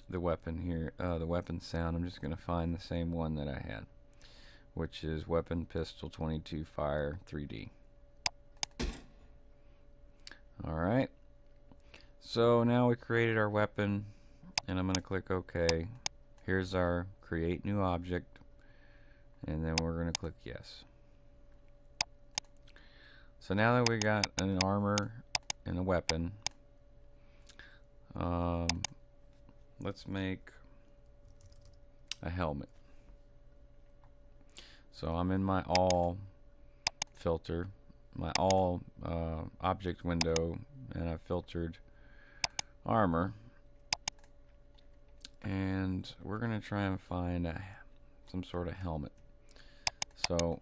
the weapon here, the weapon sound. I'm just going to find the same one that I had, which is weapon pistol 22 fire 3D. Alright, so now we created our weapon, and I'm going to click OK. Here's our create new object, and then we're going to click yes. So now that we got an armor and a weapon, let's make a helmet. So I'm in my all filter, my all object window, and I've filtered armor, and we're gonna try and find some sort of helmet. So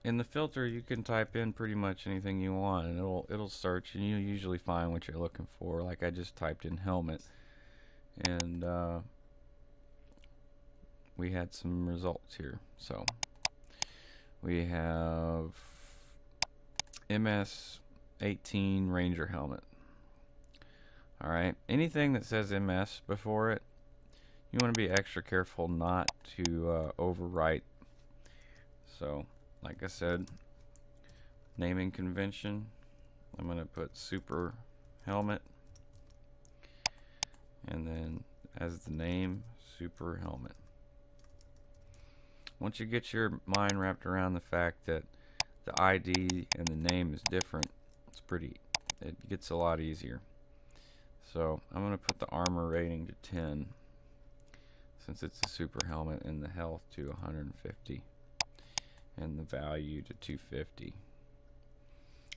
in the filter you can type in pretty much anything you want, and it'll search, and you usually find what you're looking for. Like I just typed in helmet, and we had some results here. So we have MS-18 Ranger helmet. Alright, anything that says MS before it, you want to be extra careful not to overwrite. So like I said, naming convention, I'm going to put super helmet, and then as the name, super helmet. Once you get your mind wrapped around the fact that the ID and the name is different, it gets a lot easier. So I'm going to put the armor rating to 10, since it's a super helmet, and the health to 150, and the value to 250.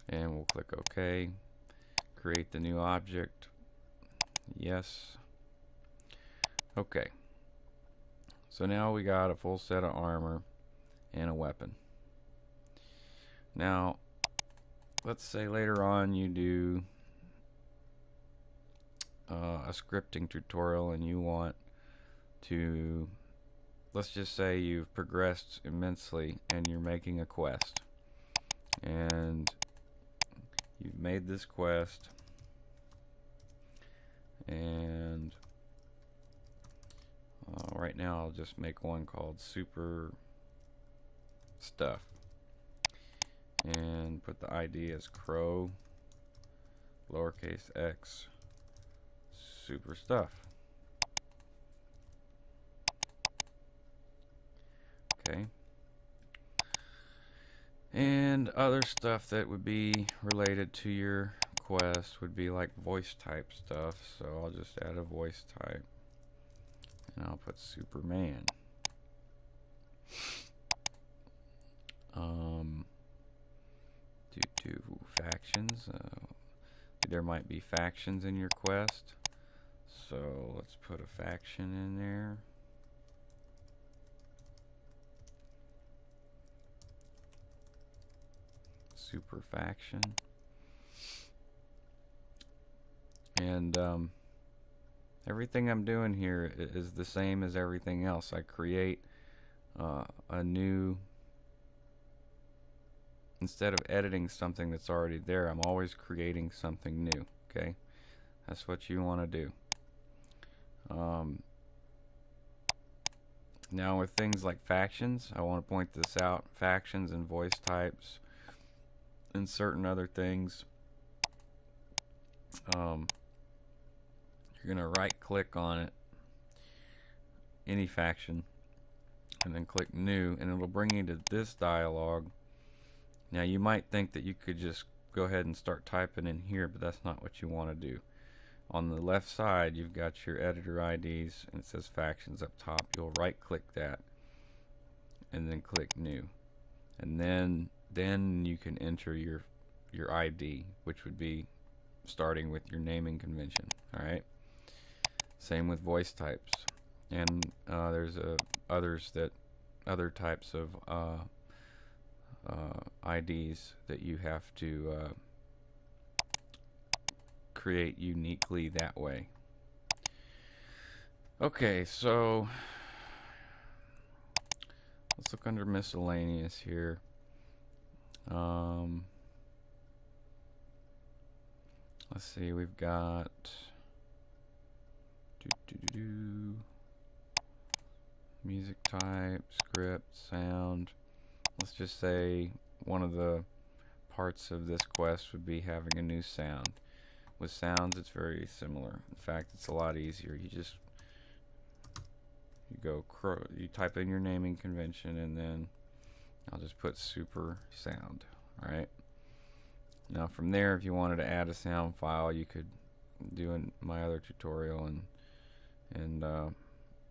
And we'll click OK. Create the new object. Yes. Okay. So now we got a full set of armor and a weapon. Now, let's say later on you do a scripting tutorial, and you want to, let's just say you've progressed immensely and you're making a quest, and you've made this quest, and right now I'll just make one called super stuff, and put the ID as crow lowercase x super stuff. Okay. And other stuff that would be related to your quest would be like voice type stuff. So I'll just add a voice type, and I'll put Superman. Due to factions, there might be factions in your quest, so let's put a faction in there. Super faction. And everything I'm doing here is the same as everything else. I create a new, instead of editing something that's already there, I'm always creating something new. Okay, that's what you want to do. Now with things like factions, I want to point this out. Factions and voice types and certain other things, you're gonna right click on it, any faction, and then click new, and it'll bring you to this dialog. Now you might think that you could just go ahead and start typing in here, but that's not what you want to do. On the left side you've got your editor IDs, and it says factions up top. You'll right click that and then click new, and then you can enter your ID, which would be starting with your naming convention. Alright, same with voice types, and there's other types of IDs that you have to create uniquely that way. Okay, so let's look under miscellaneous here. Let's see, we've got Music type, script, sound. Let's just say one of the parts of this quest would be having a new sound. With sounds, it's very similar. In fact, it's a lot easier. You type in your naming convention, and then I'll just put super sound. Alright. Now from there, if you wanted to add a sound file, you could do in my other tutorial and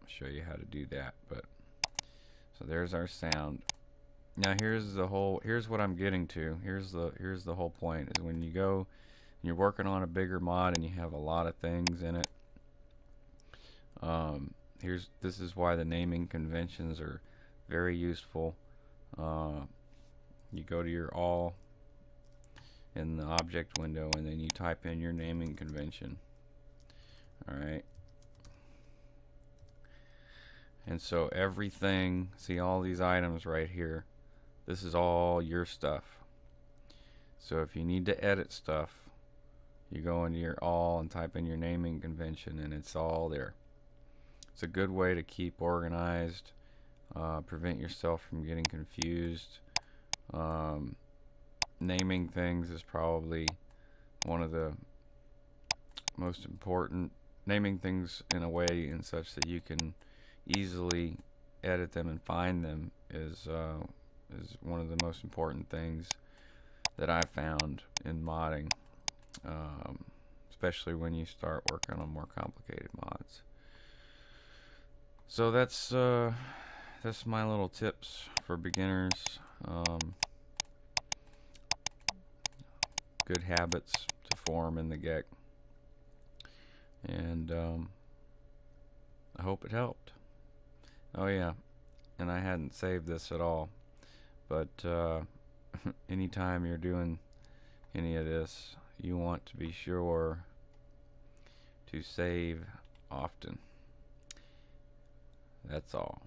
show you how to do that. But so there's our sound. Now here's what I'm getting to. Here's the whole point, is when you go and you're working on a bigger mod and you have a lot of things in it. This is why the naming conventions are very useful. You go to your all in the object window, and then you type in your naming convention. Alright. And so everything, see all these items right here, this is all your stuff. So if you need to edit stuff, you go into your all and type in your naming convention, and it's all there. It's a good way to keep organized, prevent yourself from getting confused. Naming things is probably one of the most important. Naming things in a way and such that you can easily edit them and find them is one of the most important things that I've found in modding, especially when you start working on more complicated mods. So that's my little tips for beginners. Good habits to form in the Geck, and I hope it helped. Oh yeah, and I hadn't saved this at all, but anytime you're doing any of this, you want to be sure to save often. That's all.